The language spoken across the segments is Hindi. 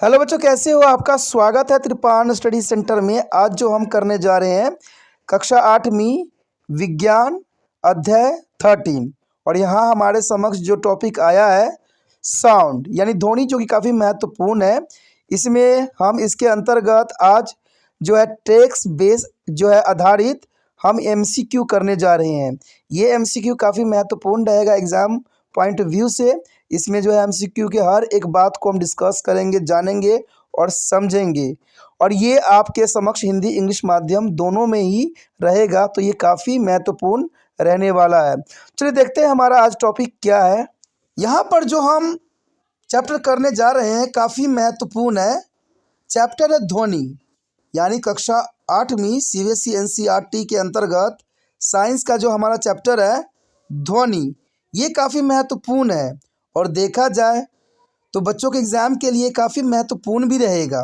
हेलो बच्चों, कैसे हो? आपका स्वागत है त्रिपान स्टडी सेंटर में। आज जो हम करने जा रहे हैं कक्षा 8वीं विज्ञान अध्याय 13। और यहाँ हमारे समक्ष जो टॉपिक आया है साउंड यानी ध्वनि, जो कि काफ़ी महत्वपूर्ण है। इसमें हम इसके अंतर्गत आज जो है टेक्स्ट बेस जो है आधारित हम एमसीक्यू करने जा रहे हैं। ये एमसीक्यू काफ़ी महत्वपूर्ण रहेगा एग्ज़ाम पॉइंट ऑफ व्यू से। इसमें जो है एमसीक्यू के हर एक बात को हम डिस्कस करेंगे, जानेंगे और समझेंगे। और ये आपके समक्ष हिंदी इंग्लिश माध्यम दोनों में ही रहेगा, तो ये काफ़ी महत्वपूर्ण रहने वाला है। चलिए देखते हैं हमारा आज टॉपिक क्या है। यहाँ पर जो हम चैप्टर करने जा रहे हैं काफ़ी महत्वपूर्ण है। चैप्टर है ध्वनि, यानी कक्षा 8वीं सीबीएसई एनसीईआरटी के अंतर्गत साइंस का जो हमारा चैप्टर है ध्वनि, ये काफ़ी महत्वपूर्ण है। और देखा जाए तो बच्चों के एग्ज़ाम के लिए काफ़ी महत्वपूर्ण भी रहेगा।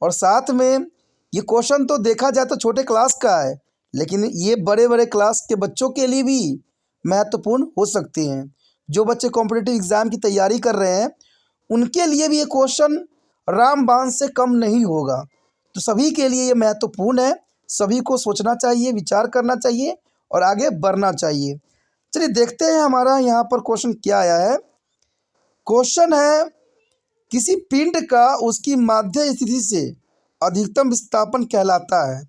और साथ में ये क्वेश्चन तो देखा जाए तो छोटे क्लास का है, लेकिन ये बड़े बड़े क्लास के बच्चों के लिए भी महत्वपूर्ण हो सकते हैं। जो बच्चे कॉम्पिटिटिव एग्ज़ाम की तैयारी कर रहे हैं उनके लिए भी ये क्वेश्चन रामबाण से कम नहीं होगा। तो सभी के लिए ये महत्वपूर्ण है। सभी को सोचना चाहिए, विचार करना चाहिए और आगे बढ़ना चाहिए। चलिए देखते हैं हमारा यहाँ पर क्वेश्चन क्या आया है। क्वेश्चन है, किसी पिंड का उसकी माध्य स्थिति से अधिकतम विस्थापन कहलाता है।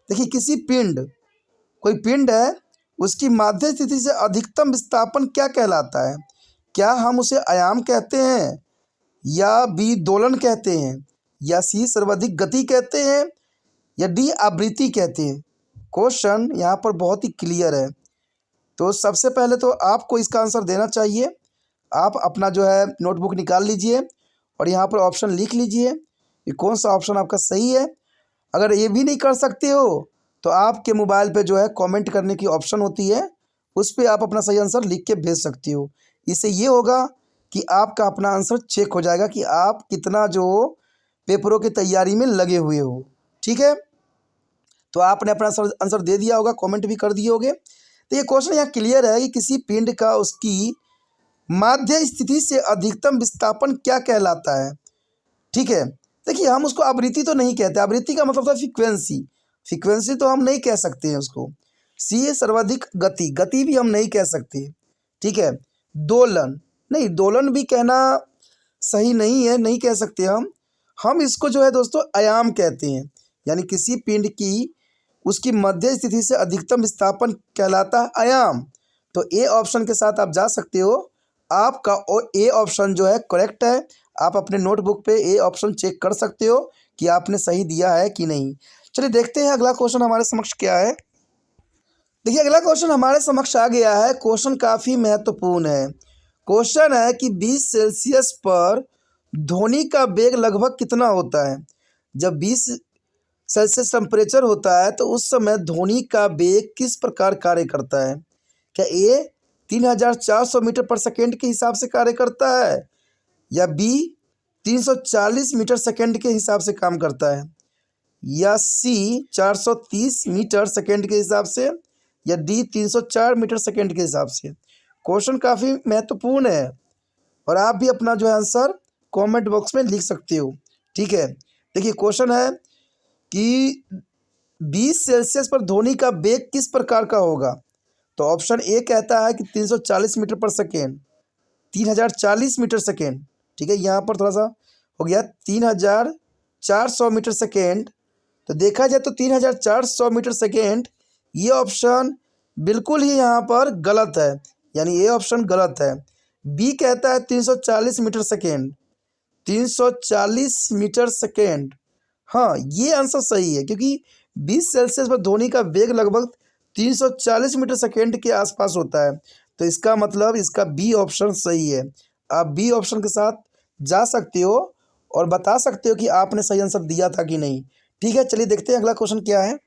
देखिए, किसी पिंड, कोई पिंड है, उसकी माध्य स्थिति से अधिकतम विस्थापन क्या कहलाता है? क्या हम उसे आयाम कहते हैं, या बी दोलन कहते हैं, या सी सर्वाधिक गति कहते हैं, या डी आवृत्ति कहते हैं? क्वेश्चन यहाँ पर बहुत ही क्लियर है। तो सबसे पहले तो आपको इसका आंसर देना चाहिए। आप अपना जो है नोटबुक निकाल लीजिए और यहाँ पर ऑप्शन लिख लीजिए कि कौन सा ऑप्शन आपका सही है। अगर ये भी नहीं कर सकते हो तो आपके मोबाइल पे जो है कमेंट करने की ऑप्शन होती है, उस पर आप अपना सही आंसर लिख के भेज सकते हो। इससे ये होगा कि आपका अपना आंसर चेक हो जाएगा कि आप कितना जो पेपरों की तैयारी में लगे हुए हो। ठीक है, तो आपने अपना आंसर दे दिया होगा, कमेंट भी कर दिए होगे। तो ये क्वेश्चन यहाँ क्लियर है कि किसी पिंड का उसकी माध्य स्थिति से अधिकतम विस्थापन क्या कहलाता है। ठीक है, देखिए हम उसको आवृत्ति तो नहीं कहते। आवृत्ति का मतलब था फ्रीक्वेंसी। फ्रीक्वेंसी तो हम नहीं कह सकते हैं उसको। सी है सर्वाधिक गति, गति भी हम नहीं कह सकते। ठीक है, दोलन नहीं, दोलन भी कहना सही नहीं है, नहीं कह सकते हम इसको जो है दोस्तों आयाम कहते हैं। यानी किसी पिंड की उसकी मध्य स्थिति से अधिकतम विस्थापन कहलाता है आयाम। तो ए ऑप्शन के साथ आप जा सकते हो। आपका ए ऑप्शन जो है करेक्ट है। आप अपने नोटबुक पे ए ऑप्शन चेक कर सकते हो कि आपने सही दिया है कि नहीं। चलिए देखते हैं अगला क्वेश्चन हमारे समक्ष क्या है। देखिए, अगला क्वेश्चन हमारे समक्ष आ गया है। क्वेश्चन काफ़ी महत्वपूर्ण है। क्वेश्चन है कि 20 सेल्सियस पर ध्वनि का वेग लगभग कितना होता है? जब 20 सेल्सियस टेम्परेचर होता है तो उस समय ध्वनि का वेग किस प्रकार कार्य करता है? क्या ए 3400 मीटर पर सेकेंड के हिसाब से कार्य करता है, या बी 340 मीटर सेकेंड के हिसाब से काम करता है, या सी 430 मीटर सेकेंड के हिसाब से, या डी 304 मीटर सेकेंड के हिसाब से? क्वेश्चन काफ़ी महत्वपूर्ण है और आप भी अपना जो है आंसर कमेंट बॉक्स में लिख सकते हो। ठीक है, देखिए क्वेश्चन है कि 20 सेल्सियस पर ध्वनि का वेग किस प्रकार का होगा? तो ऑप्शन ए कहता है कि 340 मीटर पर सेकेंड, 3040 मीटर सेकेंड। ठीक है, यहाँ पर थोड़ा सा हो गया 3400 मीटर सेकेंड। तो देखा जाए तो 3400 मीटर सेकेंड ये ऑप्शन बिल्कुल ही यहाँ पर गलत है, यानी ये ऑप्शन गलत है। बी कहता है 340 मीटर सेकेंड, 340 मीटर सेकेंड। हाँ, ये आंसर सही है, क्योंकि 20 सेल्सियस पर ध्वनि का वेग लगभग 340 मीटर सेकेंड के आसपास होता है। तो इसका मतलब इसका बी ऑप्शन सही है। आप बी ऑप्शन के साथ जा सकते हो और बता सकते हो कि आपने सही आंसर दिया था कि नहीं। ठीक है, चलिए देखते हैं अगला क्वेश्चन क्या है।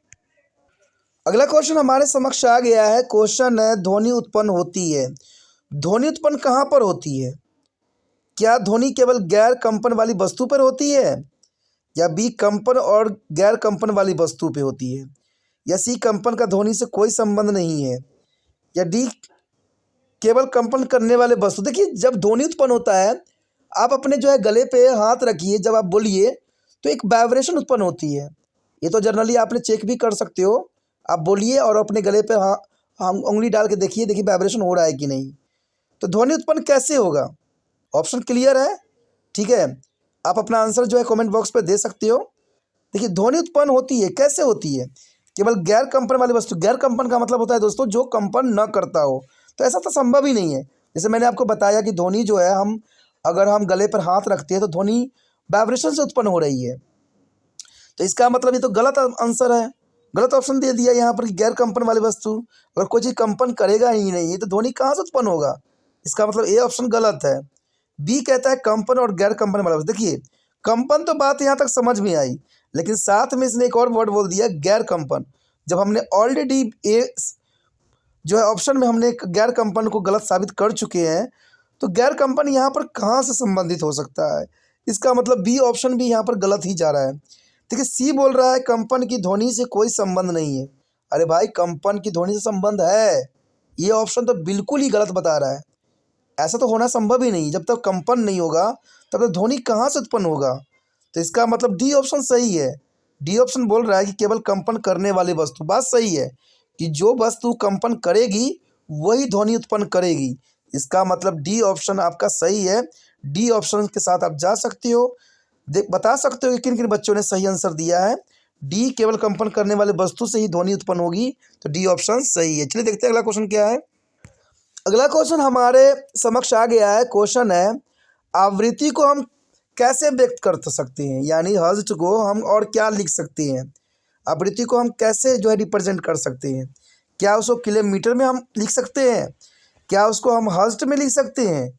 अगला क्वेश्चन हमारे समक्ष आ गया है। क्वेश्चन है, ध्वनि उत्पन्न होती है। ध्वनि उत्पन्न कहाँ पर होती है? क्या ध्वनि केवल गैर कंपन वाली वस्तु पर होती है, या बी कंपन और गैर कंपन वाली वस्तु पे होती है, या सी कंपन का ध्वनि से कोई संबंध नहीं है, या डी केवल कंपन करने वाले वस्तु? देखिए, जब ध्वनि उत्पन्न होता है आप अपने जो है गले पे हाथ रखिए, जब आप बोलिए तो एक वाइब्रेशन उत्पन्न होती है। ये तो जनरली आपने चेक भी कर सकते हो। आप बोलिए और अपने गले पे हम उंगली डाल के देखिए, देखिए वाइब्रेशन हो रहा है कि नहीं। तो ध्वनि उत्पन्न कैसे होगा? ऑप्शन क्लियर है, ठीक है। आप अपना आंसर जो है कमेंट बॉक्स पे दे सकते हो। देखिए ध्वनि उत्पन्न होती है, कैसे होती है? केवल गैर कंपन वाली वस्तु, गैर कंपन का मतलब होता है दोस्तों जो कंपन न करता हो। तो ऐसा तो संभव ही नहीं है। जैसे मैंने आपको बताया कि ध्वनि जो है, हम अगर हम गले पर हाथ रखते हैं तो ध्वनि वाइब्रेशन से उत्पन्न हो रही है। तो इसका मतलब ये तो गलत आंसर है, गलत ऑप्शन दे दिया यहाँ पर कि गैर कंपन वाली वस्तु। अगर कोई चीज़ कंपन करेगा ही नहीं तो ध्वनि कहाँ से उत्पन्न होगा? इसका मतलब ए ऑप्शन गलत है। बी कहता है कंपन और गैर कंपन वाला वस्तु। देखिए कंपन तो बात यहाँ तक समझ में आई, लेकिन साथ में इसने एक और वर्ड बोल दिया, गैर कंपन। जब हमने ऑलरेडी ए जो है ऑप्शन में हमने गैर कंपन को गलत साबित कर चुके हैं, तो गैर कंपन यहाँ पर कहाँ से संबंधित हो सकता है? इसका मतलब बी ऑप्शन भी यहाँ पर गलत ही जा रहा है। देखिए सी बोल रहा है कंपन की ध्वनि से कोई संबंध नहीं है। अरे भाई कंपन की ध्वनि से संबंध है, ये ऑप्शन तो बिल्कुल ही गलत बता रहा है। ऐसा तो होना संभव ही नहीं, जब तक कंपन नहीं होगा तब तक ध्वनि कहाँ से उत्पन्न होगा? तो इसका मतलब डी ऑप्शन सही है। डी ऑप्शन बोल रहा है कि केवल कंपन करने वाली वस्तु। बात सही है कि जो वस्तु कंपन करेगी वही ध्वनि उत्पन्न करेगी। इसका मतलब डी ऑप्शन आपका सही है। डी ऑप्शन के साथ आप जा सकते हो। बता सकते हो कि किन किन बच्चों ने सही आंसर दिया है। डी केवल कंपन करने वाले वस्तु से ही ध्वनि उत्पन्न होगी, तो डी ऑप्शन सही है। चलिए देखते हैं अगला क्वेश्चन क्या है। अगला क्वेश्चन हमारे समक्ष आ गया है। क्वेश्चन है आवृत्ति को हम कैसे व्यक्त कर सकते हैं, यानी हर्ट्ज को हम और क्या लिख सकते हैं? आवृत्ति को हम कैसे जो है रिप्रेजेंट कर सकते हैं? क्या उसको किलोमीटर में हम लिख सकते हैं? क्या उसको हम हर्ट्ज में लिख सकते हैं?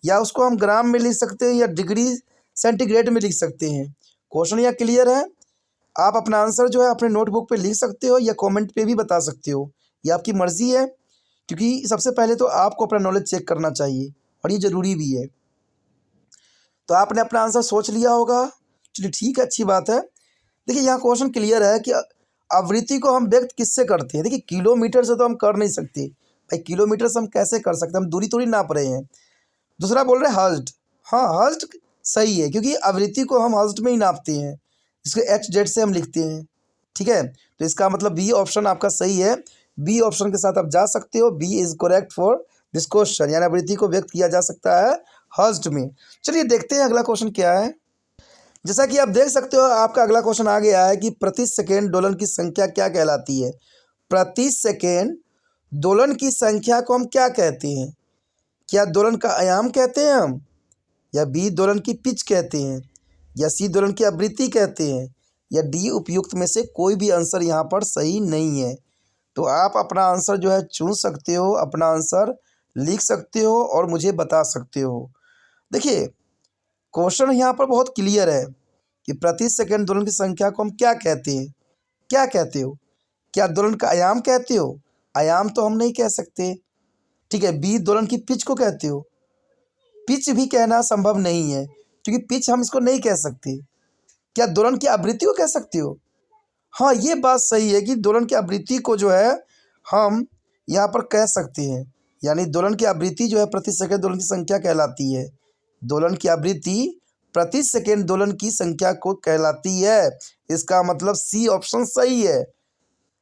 या उसको हम ग्राम में लिख सकते हैं, या डिग्री सेंटीग्रेड में लिख सकते हैं? क्वेश्चन यह क्लियर है। आप अपना आंसर जो है अपने नोटबुक पे लिख सकते हो या कमेंट पे भी बता सकते हो, ये आपकी मर्ज़ी है। क्योंकि सबसे पहले तो आपको अपना नॉलेज चेक करना चाहिए और ये ज़रूरी भी है। तो आपने अपना आंसर सोच लिया होगा, चलिए ठीक है, अच्छी बात है। देखिए यहाँ क्वेश्चन क्लियर है कि आवृत्ति को हम व्यक्त किससे करते हैं। देखिए किलोमीटर से तो हम कर नहीं सकते भाई, किलोमीटर से हम कैसे कर सकते हैं? हम दूरी थोड़ी नाप रहे हैं। दूसरा बोल रहे हैं हर्ट्ज। हाँ हर्ट्ज सही है, क्योंकि आवृत्ति को हम हर्ट्ज में ही नापते हैं, इसको एच जेड से हम लिखते हैं, ठीक है। तो इसका मतलब बी ऑप्शन आपका सही है। बी ऑप्शन के साथ आप जा सकते हो। B is correct for this question, यानी आवृत्ति को व्यक्त किया जा सकता है हर्ट्ज में। चलिए देखते हैं अगला क्वेश्चन क्या है। जैसा कि आप देख सकते हो आपका अगला क्वेश्चन आ गया है कि प्रति सेकेंड दोलन की संख्या क्या कहलाती है? प्रति सेकेंड दोलन की संख्या को हम क्या कहते हैं? क्या दोलन का आयाम कहते हैं हम, या बी दोलन की पिच कहते हैं, या सी दोलन की आवृत्ति कहते हैं, या डी उपयुक्त में से कोई भी आंसर यहाँ पर सही नहीं है? तो आप अपना आंसर जो है चुन सकते हो, अपना आंसर लिख सकते हो और मुझे बता सकते हो। देखिए क्वेश्चन यहाँ पर बहुत क्लियर है कि प्रति सेकंड दोलन की संख्या को हम क्या कहते हैं? क्या कहते हो? क्या दोलन का आयाम कहते हो? आयाम तो हम नहीं कह सकते, ठीक है। बी दोलन की पिच को कहते हो? पिच भी कहना संभव नहीं है, क्योंकि पिच हम इसको नहीं कह सकते। क्या दोलन की आवृत्ति को कह सकते हो? हाँ ये बात सही है कि दोलन की आवृत्ति को जो है हम यहाँ पर कह सकते हैं, यानी दोलन की आवृत्ति जो है प्रति सेकंड दोलन की संख्या कहलाती है। दोलन की आवृत्ति प्रति सेकंड दोलन की संख्या को कहलाती है। इसका मतलब सी ऑप्शन सही है।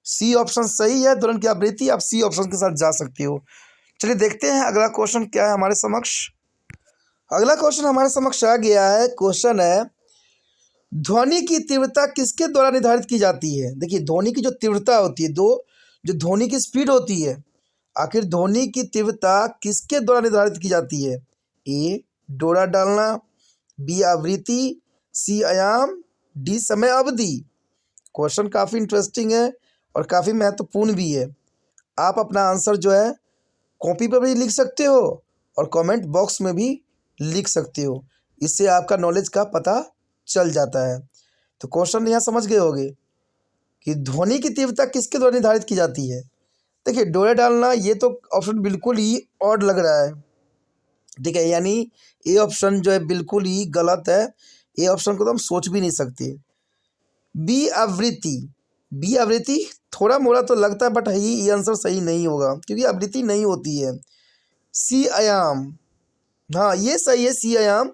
सी ऑप्शन सही है, दोलन की आवृत्ति। आप सी ऑप्शन के साथ जा सकते हो। चलिए देखते हैं अगला क्वेश्चन क्या है हमारे समक्ष। अगला क्वेश्चन हमारे समक्ष आ गया है। क्वेश्चन है ध्वनि की तीव्रता किसके द्वारा निर्धारित की जाती है? देखिए ध्वनि की जो तीव्रता होती है, जो ध्वनि की स्पीड होती है, आखिर ध्वनि की तीव्रता किसके द्वारा निर्धारित की जाती है? ए डोरा डालना, बी आवृत्ति, सी आयाम, डी समय अवधि। क्वेश्चन काफ़ी इंटरेस्टिंग है और काफ़ी महत्वपूर्ण भी है। आप अपना आंसर जो है कॉपी पर भी लिख सकते हो और कमेंट बॉक्स में भी लिख सकते हो, इससे आपका नॉलेज का पता चल जाता है। तो क्वेश्चन यहाँ समझ गए होंगे कि ध्वनि की तीव्रता किसके द्वारा निर्धारित की जाती है। देखिए डोरे डालना, ये तो ऑप्शन बिल्कुल ही ऑड लग रहा है, ठीक है, यानी ए ऑप्शन जो है बिल्कुल ही गलत है। ए ऑप्शन को तो हम सोच भी नहीं सकते। बी आवृत्ति, बी आवृत्ति थोड़ा मोड़ा तो लगता है, बट ये आंसर सही नहीं होगा क्योंकि आवृत्ति नहीं होती है। सी आयाम, हाँ ये सही है, सी आयाम,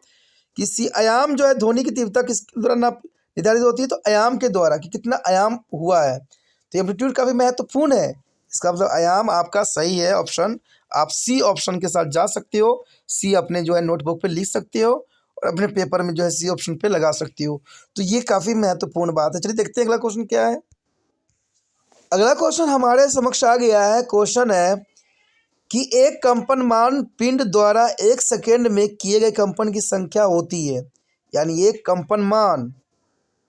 किसी आयाम जो है ध्वनि की तीव्रता किसके द्वारा निर्धारित होती है, तो आयाम के द्वारा कि कितना आयाम हुआ है। तो एम्पलीट्यूड काफ़ी महत्वपूर्ण है। इसका मतलब आयाम आपका सही है ऑप्शन। आप सी ऑप्शन के साथ जा सकते हो। सी अपने जो है नोटबुक पे लिख सकते हो और अपने पेपर में जो है सी ऑप्शन पे लगा सकती हो। तो ये काफ़ी महत्वपूर्ण बात है। चलिए देखते हैं अगला क्वेश्चन क्या है। अगला क्वेश्चन हमारे समक्ष आ गया है। क्वेश्चन है कि एक कंपनमान पिंड द्वारा 1 सेकेंड में किए गए कंपन की संख्या होती है। यानी एक कंपनमान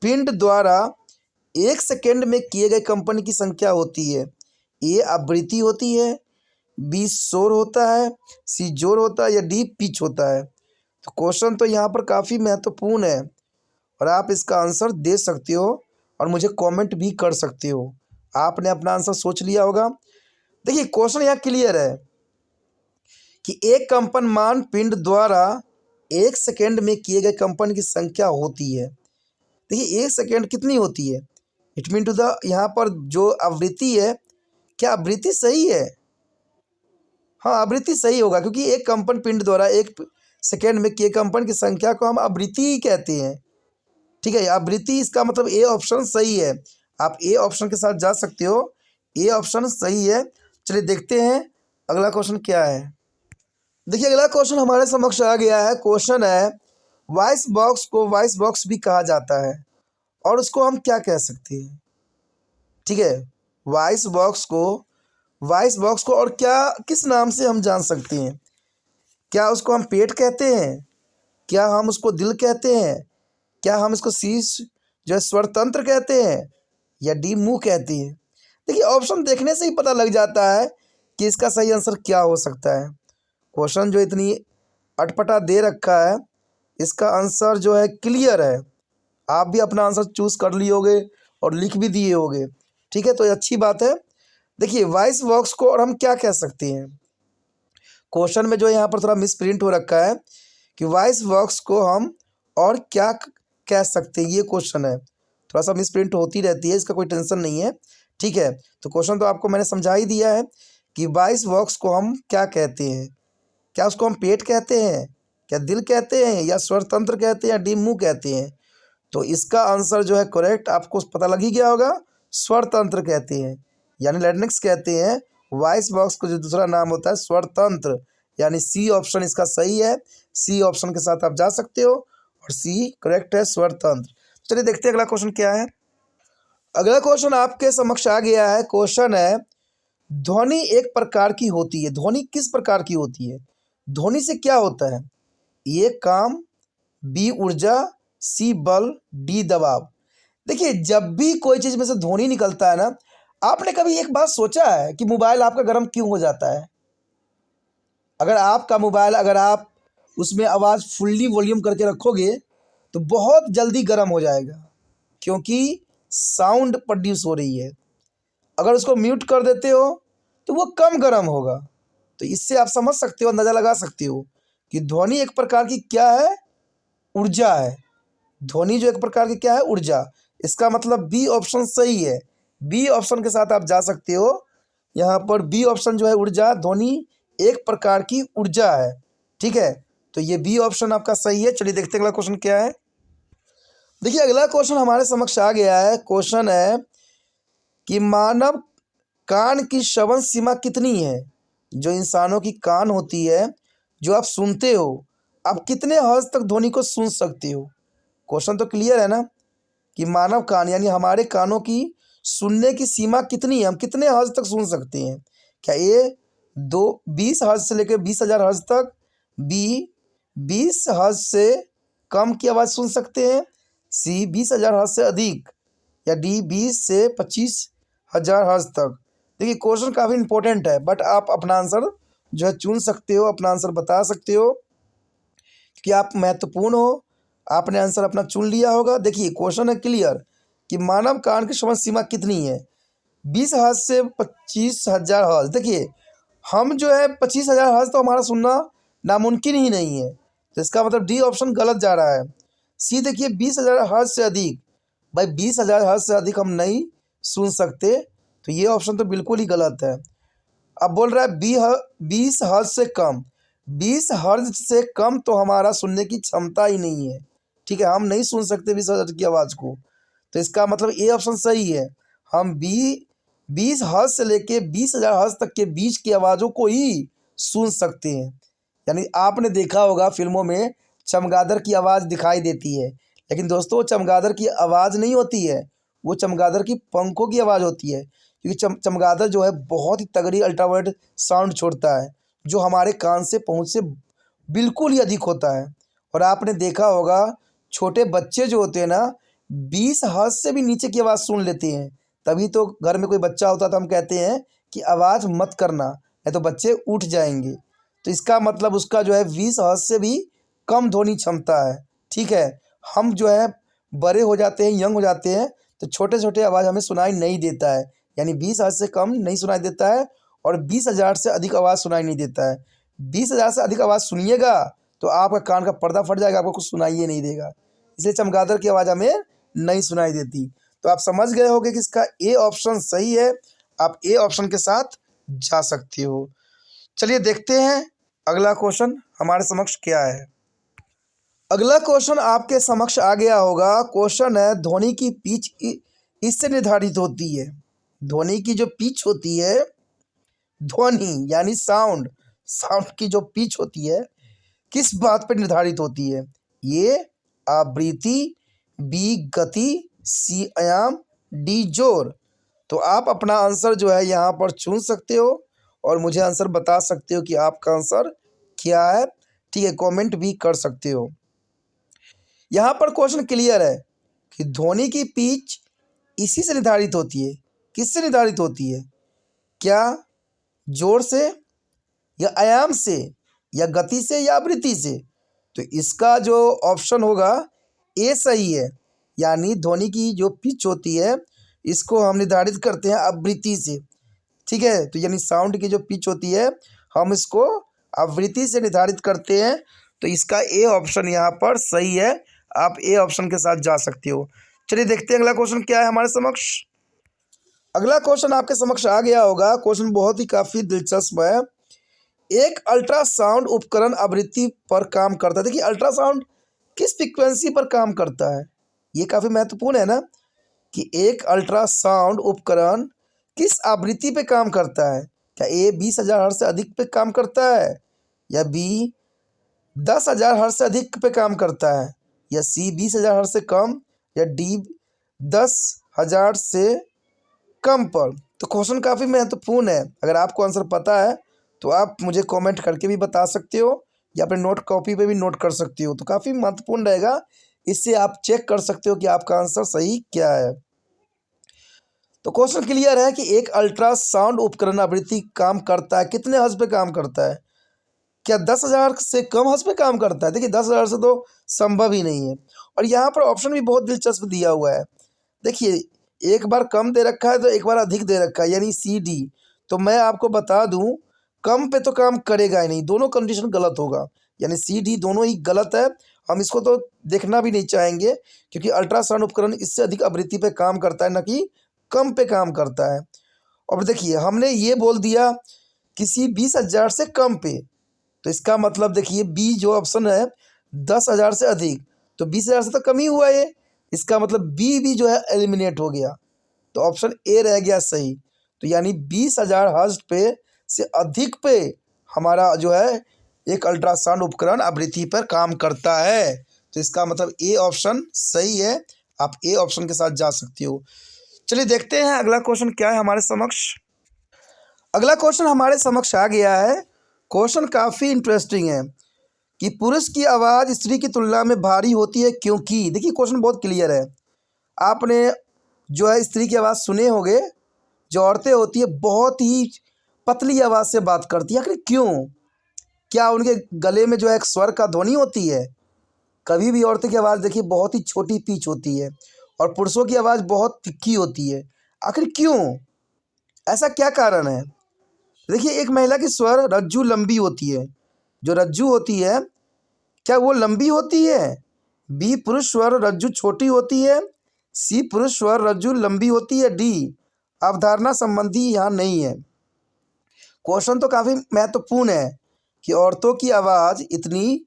पिंड द्वारा 1 सेकेंड में किए गए कंपन की संख्या होती है। ए आवृत्ति होती है, बी शोर होता है, सी जोर होता है या डी पिच होता है। तो क्वेश्चन तो यहाँ पर काफ़ी महत्वपूर्ण है और आप इसका आंसर दे सकते हो और मुझे कमेंट भी कर सकते हो। आपने अपना आंसर सोच लिया होगा। देखिए क्वेश्चन यहाँ क्लियर है कि एक कंपनमान पिंड द्वारा 1 सेकेंड में किए गए कंपन की संख्या होती है। देखिए 1 सेकेंड कितनी होती है, इट मीन टू द यहाँ पर जो आवृत्ति है, क्या आवृत्ति सही है? हाँ आवृत्ति सही होगा क्योंकि एक कंपन पिंड द्वारा 1 सेकेंड में किए कंपन की संख्या को हम आवृत्ति ही कहते हैं। ठीक है, आवृत्ति इसका मतलब ए ऑप्शन सही है। आप ए ऑप्शन के साथ जा सकते हो, ए ऑप्शन सही है। चलिए देखते हैं अगला क्वेश्चन क्या है। देखिए अगला क्वेश्चन हमारे समक्ष आ गया है। क्वेश्चन है वॉइस बॉक्स को वॉइस बॉक्स भी कहा जाता है और उसको हम क्या कह सकते हैं। ठीक है, वॉइस बॉक्स को और क्या किस नाम से हम जान सकते हैं। क्या उसको हम पेट कहते हैं, क्या हम उसको दिल कहते हैं, क्या हम इसको शीश जो है स्वर तंत्र कहते हैं या डी मुंह कहती है। देखिए ऑप्शन देखने से ही पता लग जाता है कि इसका सही आंसर क्या हो सकता है। क्वेश्चन जो इतनी अटपटा दे रखा है, इसका आंसर जो है क्लियर है। आप भी अपना आंसर चूज़ कर लिए होगे और लिख भी दिए होगे। ठीक है, तो ये अच्छी बात है। देखिए वॉइस बॉक्स को और हम क्या कह सकते हैं। क्वेश्चन में जो यहाँ पर थोड़ा मिस प्रिंट हो रखा है कि वॉइस बॉक्स को हम और क्या कह सकते हैं, ये क्वेश्चन है। थोड़ा सा मिस प्रिंट होती रहती है, इसका कोई टेंशन नहीं है। ठीक है, तो क्वेश्चन तो आपको मैंने समझा ही दिया है कि वॉइस बॉक्स को हम क्या कहते हैं। क्या उसको हम पेट कहते हैं, क्या दिल कहते हैं या स्वर तंत्र कहते हैं या डी मुंह कहते हैं। तो इसका आंसर जो है करेक्ट आपको पता लग ही गया होगा, स्वर तंत्र कहते हैं यानी लैरिंक्स कहते हैं। वॉइस बॉक्स को जो दूसरा नाम होता है स्वर तंत्र, यानी सी ऑप्शन इसका सही है। सी ऑप्शन के साथ आप जा सकते हो और सी करेक्ट है, स्वर तंत्र। चलिए देखते हैं अगला क्वेश्चन क्या है। अगला क्वेश्चन आपके समक्ष आ गया है। क्वेश्चन है ध्वनि एक प्रकार की होती है। ध्वनि किस प्रकार की होती है, ध्वनि से क्या होता है। ए काम, बी ऊर्जा, सी बल, डी दबाव। देखिए जब भी कोई चीज़ में से ध्वनि निकलता है ना, आपने कभी एक बात सोचा है कि मोबाइल आपका गर्म क्यों हो जाता है। अगर आपका मोबाइल अगर आप उसमें आवाज़ फुल्ली वॉल्यूम करके रखोगे तो बहुत जल्दी गर्म हो जाएगा क्योंकि साउंड प्रोड्यूस हो रही है। अगर उसको म्यूट कर देते हो तो वो कम गर्म होगा। तो इससे आप समझ सकते हो, अंदाज़ा लगा सकते हो कि ध्वनि एक प्रकार की क्या है, ऊर्जा है। ध्वनि जो एक प्रकार की क्या है, ऊर्जा। इसका मतलब बी ऑप्शन सही है। बी ऑप्शन के साथ आप जा सकते हो। यहाँ पर बी ऑप्शन जो है ऊर्जा, ध्वनि एक प्रकार की ऊर्जा है। ठीक है, तो ये बी ऑप्शन आपका सही है। चलिए देखते हैं अगला क्वेश्चन क्या है। देखिए अगला क्वेश्चन हमारे समक्ष आ गया है। क्वेश्चन है कि मानव कान की श्रवण सीमा कितनी है। जो इंसानों की कान होती है, जो आप सुनते हो, आप कितने हर्ट्ज तक ध्वनि को सुन सकते हो। क्वेश्चन तो क्लियर है ना कि मानव कान यानी हमारे कानों की सुनने की सीमा कितनी है, हम कितने हर्ट्ज तक सुन सकते हैं। क्या ए 20 हर्ट्ज से लेकर 20,000 हर्ट्ज तक, बी 20 हर्ट्ज से कम की आवाज़ सुन सकते हैं, सी 20,000 हर्ट्ज से अधिक, या डी 20 से 25,000 हर्ट्ज तक। देखिए क्वेश्चन काफ़ी इंपॉर्टेंट है बट आप अपना आंसर जो है चुन सकते हो, अपना आंसर बता सकते हो कि आप महत्वपूर्ण हो। आपने आंसर अपना चुन लिया होगा। देखिए क्वेश्चन है क्लियर कि मानव कान की श्रवण सीमा कितनी है, 20 हर्ट्ज से 25,000 हर्ट्ज। देखिए हम जो है 25,000 हर्ट्ज तो हमारा सुनना नामुमकिन ही नहीं है, तो इसका मतलब डी ऑप्शन गलत जा रहा है। सी देखिए 20,000 हर्ट्ज से अधिक, भाई 20,000 हर्ट्ज से अधिक हम नहीं सुन सकते, तो ये ऑप्शन तो बिल्कुल ही गलत है। अब बोल रहा है 20 हर्ट्ज से कम, 20 हर्ट्ज से कम तो हमारा सुनने की क्षमता ही नहीं है। ठीक है, हम नहीं सुन सकते 20 हर्ट्ज की आवाज़ को। तो इसका मतलब ए ऑप्शन सही है। हम 20 हर्ट्ज से लेके 20,000 हर्ट्ज तक के बीच की आवाज़ों को ही सुन सकते हैं। यानी आपने देखा होगा फिल्मों में चमगादड़ की आवाज़ दिखाई देती है, लेकिन दोस्तों वो चमगादड़ की आवाज़ नहीं होती है, वो चमगादड़ की पंखों की आवाज़ होती है। क्योंकि चमगादड़ जो है बहुत ही तगड़ी अल्ट्रावायलेट साउंड छोड़ता है, जो हमारे कान से पहुँच से बिल्कुल ही अधिक होता है। और आपने देखा होगा छोटे बच्चे जो होते हैं ना, 20 हर्ट्ज से भी नीचे की आवाज़ सुन लेते हैं। तभी तो घर में कोई बच्चा होता है तो हम कहते हैं कि आवाज़ मत करना, नहीं तो बच्चे उठ जाएंगे। तो इसका मतलब उसका जो है 20 हर्ट्ज से भी कम ध्वनि क्षमता है। ठीक है, हम जो है बड़े हो जाते हैं, यंग हो जाते हैं, तो छोटे छोटे आवाज़ हमें सुनाई नहीं देता है। यानी 20 हर्ट्ज से कम नहीं सुनाई देता है और 20,000 से अधिक आवाज़ सुनाई नहीं देता है। 20,000 से अधिक आवाज़ सुनिएगा तो आपका कान का पर्दा फट जाएगा, आपको कुछ सुनाई ही नहीं देगा। इसलिए चमगादड़ की आवाज़ हमें नहीं सुनाई देती। तो आप समझ गए होंगे कि इसका ए ऑप्शन सही है। आप ए ऑप्शन के साथ जा सकते हो। चलिए देखते हैं अगला क्वेश्चन हमारे समक्ष क्या है। अगला क्वेश्चन आपके समक्ष आ गया होगा। क्वेश्चन है ध्वनि की पिच इससे निर्धारित होती है। ध्वनि की जो पिच होती है, ध्वनि यानी साउंड, साउंड की जो पिच होती है किस बात पर निर्धारित होती है? ये आवृत्ति, बी गति, सी आयाम, डी जोर। तो आप अपना आंसर जो है यहाँ पर चुन सकते हो और मुझे आंसर बता सकते हो कि आपका आंसर क्या है। ठीक है, कमेंट भी कर सकते हो। यहाँ पर क्वेश्चन क्लियर है कि ध्वनि की पिच इसी से निर्धारित होती है। किससे निर्धारित होती है? क्या जोर से, या आयाम से, या गति से, या आवृत्ति से? तो इसका जो ऑप्शन होगा ए सही है। यानी ध्वनि की जो पिच होती है इसको हम निर्धारित करते हैं आवृत्ति से। ठीक है, तो यानी साउंड की जो पिच होती है हम इसको आवृत्ति से निर्धारित करते हैं। तो इसका ए ऑप्शन यहाँ पर सही है। आप ए ऑप्शन के साथ जा सकते हो। चलिए देखते हैं अगला क्वेश्चन क्या है हमारे समक्ष। अगला क्वेश्चन आपके समक्ष आ गया होगा। क्वेश्चन बहुत ही काफ़ी दिलचस्प है। एक अल्ट्रासाउंड उपकरण आवृत्ति पर काम करता है। देखिए अल्ट्रासाउंड किस फ्रीक्वेंसी पर काम करता है, ये काफ़ी महत्वपूर्ण है ना, कि एक अल्ट्रासाउंड उपकरण किस आवृत्ति पे काम करता है। क्या ए 20,000 हर्ट्ज से अधिक पे काम करता है, या बी 10,000 हर्ट्ज से अधिक पे काम करता है, या सी 20,000 हर्ट्ज से कम, या डी 10,000 से कम पर? तो क्वेश्चन काफ़ी महत्वपूर्ण है। अगर आपको आंसर पता है तो आप मुझे कमेंट करके भी बता सकते हो या अपने नोट कॉपी पे भी नोट कर सकते हो। तो काफ़ी महत्वपूर्ण रहेगा, इससे आप चेक कर सकते हो कि आपका आंसर सही क्या है। तो क्वेश्चन क्लियर है कि एक अल्ट्रासाउंड उपकरण आवृत्ति काम करता है, कितने हर्ट्ज पे काम करता है? क्या 10,000 से कम हर्ट्ज पे काम करता है? देखिए 10,000 से तो संभव ही नहीं है। और यहाँ पर ऑप्शन भी बहुत दिलचस्प दिया हुआ है। देखिए एक बार कम दे रखा है तो एक बार अधिक दे रखा है, यानी सी डी। तो मैं आपको बता दूं कम पे तो काम करेगा ही नहीं, दोनों कंडीशन गलत होगा। यानी सी डी दोनों ही गलत है। हम इसको तो देखना भी नहीं चाहेंगे, क्योंकि अल्ट्रासाउंड उपकरण इससे अधिक आवृत्ति पे काम करता है, न कि कम पे काम करता है। और देखिए हमने ये बोल दिया किसी 20,000 से कम पे, तो इसका मतलब देखिए बी जो ऑप्शन है 10,000 से अधिक, तो 20,000 से तो कम ही हुआ ये। इसका मतलब बी भी जो है एलिमिनेट हो गया, तो ऑप्शन ए रह गया सही। तो यानी 20,000 हर्ट्ज पे से अधिक पे हमारा जो है एक अल्ट्रासाउंड उपकरण आवृत्ति पर काम करता है। तो इसका मतलब ए ऑप्शन सही है। आप ए ऑप्शन के साथ जा सकते हो। चलिए देखते हैं अगला क्वेश्चन क्या है हमारे समक्ष। अगला क्वेश्चन हमारे समक्ष आ गया है। क्वेश्चन काफ़ी इंटरेस्टिंग है कि पुरुष की आवाज़ स्त्री की तुलना में भारी होती है क्योंकि। देखिए क्वेश्चन बहुत क्लियर है। आपने जो है स्त्री की आवाज़ सुने होंगे, जो औरतें होती है बहुत ही पतली आवाज़ से बात करती है। आखिर क्यों? क्या उनके गले में जो है एक स्वर का ध्वनि होती है? कभी भी औरतें की आवाज़ देखिए बहुत ही छोटी पिच होती है और पुरुषों की आवाज़ बहुत तिखी होती है। आखिर क्यों? ऐसा क्या कारण है? देखिए एक महिला की स्वर रज्जु लंबी होती है। जो रज्जु होती है क्या वो लंबी होती है? बी पुरुष स्वर रज्जु छोटी होती है, सी पुरुष स्वर रज्जु लंबी होती है, डी अवधारणा संबंधी यहाँ नहीं है। क्वेश्चन तो काफ़ी महत्वपूर्ण है, कि औरतों की आवाज़ इतनी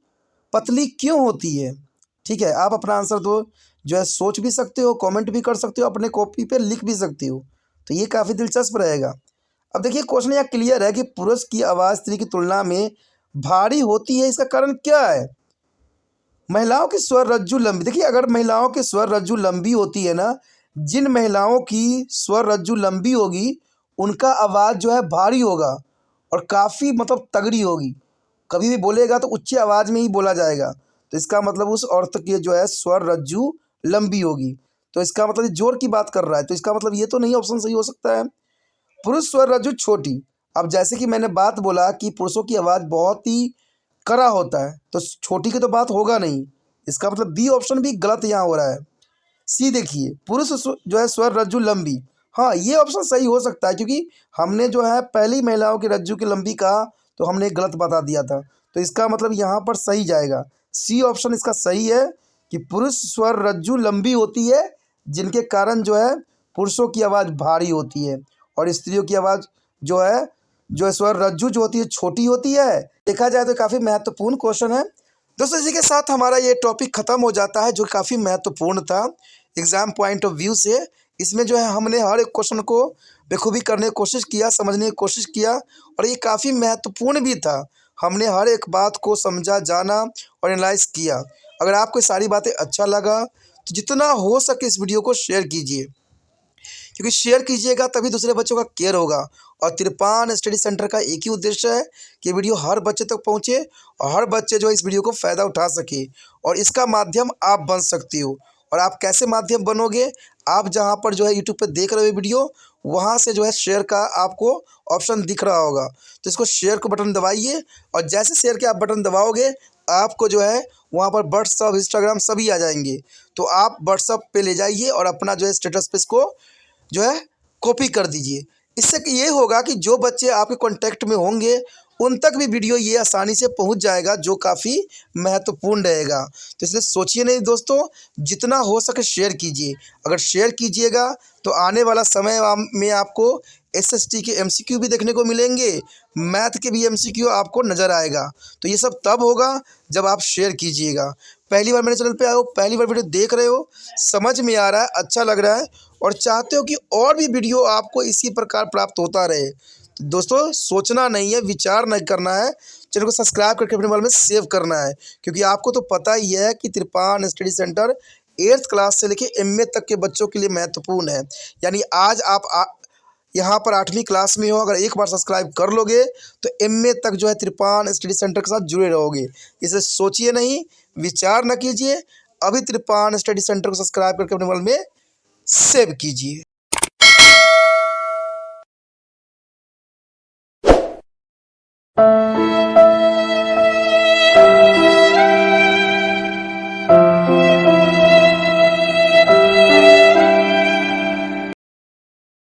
पतली क्यों होती है। ठीक है, आप अपना आंसर दो जो है सोच भी सकते हो, कमेंट भी कर सकते हो, अपने कॉपी पे लिख भी सकते हो। तो ये काफ़ी दिलचस्प रहेगा। अब देखिए क्वेश्चन यहाँ क्लियर है कि पुरुष की आवाज़ स्त्री की तुलना में भारी होती है, इसका कारण क्या है। महिलाओं की स्वर रज्जु लंबी, देखिए अगर महिलाओं की स्वर रज्जु लंबी होती है ना, जिन महिलाओं की स्वर रज्जु लंबी होगी उनका आवाज़ जो है भारी होगा और काफ़ी मतलब तगड़ी होगी। कभी भी बोलेगा तो उच्च आवाज़ में ही बोला जाएगा। तो इसका मतलब उस औरत की जो है स्वर रज्जु लंबी होगी। तो इसका मतलब ये जोर की बात कर रहा है, तो इसका मतलब ये तो नहीं ऑप्शन सही हो सकता है। पुरुष स्वर रज्जु छोटी, अब जैसे कि मैंने बात बोला कि पुरुषों की आवाज़ बहुत ही कड़ा होता है, तो छोटी की तो बात होगा नहीं। इसका मतलब बी ऑप्शन भी गलत यहाँ हो रहा है। सी देखिए, पुरुष जो है स्वर रज्जु लंबी, हाँ ये ऑप्शन सही हो सकता है क्योंकि हमने जो है पहली महिलाओं की रज्जु की लंबी कहा तो हमने गलत बता दिया था। तो इसका मतलब यहाँ पर सही जाएगा, सी ऑप्शन इसका सही है कि पुरुष स्वर रज्जु लंबी होती है, जिनके कारण जो है पुरुषों की आवाज़ भारी होती है और स्त्रियों की आवाज़ जो है स्वर रज्जु जो होती है छोटी होती है। देखा जाए तो काफ़ी महत्वपूर्ण क्वेश्चन है। दोस्तों इसी के साथ हमारा ये टॉपिक ख़त्म हो जाता है जो काफ़ी महत्वपूर्ण था एग्ज़ाम पॉइंट ऑफ व्यू से। इसमें जो है हमने हर एक क्वेश्चन को बखूबी करने की कोशिश किया, समझने की कोशिश किया और ये काफ़ी महत्वपूर्ण भी था। हमने हर एक बात को समझा, जाना और एनालाइज किया। अगर आपको ये सारी बातें अच्छा लगा तो जितना हो सके इस वीडियो को शेयर कीजिए, क्योंकि शेयर कीजिएगा तभी दूसरे बच्चों का केयर होगा। और तिरपान स्टडी सेंटर का एक ही उद्देश्य है कि वीडियो हर बच्चे तक पहुंचे और हर बच्चे जो है इस वीडियो को फ़ायदा उठा सके और इसका माध्यम आप बन सकते हो। और आप कैसे माध्यम बनोगे, आप जहां पर जो है यूट्यूब पर देख रहे हो वीडियो, वहां से जो है शेयर का आपको ऑप्शन दिख रहा होगा, तो इसको शेयर को बटन दबाइए और जैसे शेयर के आप बटन दबाओगे आपको जो है वहाँ पर व्हाट्सअप, इंस्टाग्राम सभी आ जाएंगे। तो आप व्हाट्सअप पे ले जाइए और अपना जो है स्टेटस पे इसको जो है कॉपी कर दीजिए। इससे कि ये होगा कि जो बच्चे आपके कांटेक्ट में होंगे उन तक भी वीडियो ये आसानी से पहुंच जाएगा, जो काफ़ी महत्वपूर्ण रहेगा। तो इसलिए सोचिए नहीं दोस्तों, जितना हो सके शेयर कीजिए। अगर शेयर कीजिएगा तो आने वाला समय में आपको एसएसटी के एमसीक्यू भी देखने को मिलेंगे, मैथ के भी एमसीक्यू आपको नज़र आएगा। तो ये सब तब होगा जब आप शेयर कीजिएगा। पहली बार मेरे चैनल पे आए हो, पहली बार वीडियो देख रहे हो, समझ में आ रहा है, अच्छा लग रहा है और चाहते हो कि और भी वीडियो आपको इसी प्रकार प्राप्त होता रहे, तो दोस्तों सोचना नहीं है, विचार नहीं करना है, चैनल को सब्सक्राइब करके अपने मोबाइल में सेव करना है। क्योंकि आपको तो पता ही है कि तिरपान स्टडी सेंटर 8th क्लास से लेकर एमए तक के बच्चों के लिए महत्वपूर्ण है। यानी आज आप यहाँ पर 8वीं क्लास में हो, अगर एक बार सब्सक्राइब कर लोगे तो एमए तक जो है तिरपान स्टडी सेंटर के साथ जुड़े रहोगे। इसे सोचिए नहीं, विचार न कीजिए, अभी तिरपान स्टडी सेंटर को सब्सक्राइब करके अपने मोबाइल में सेव कीजिए।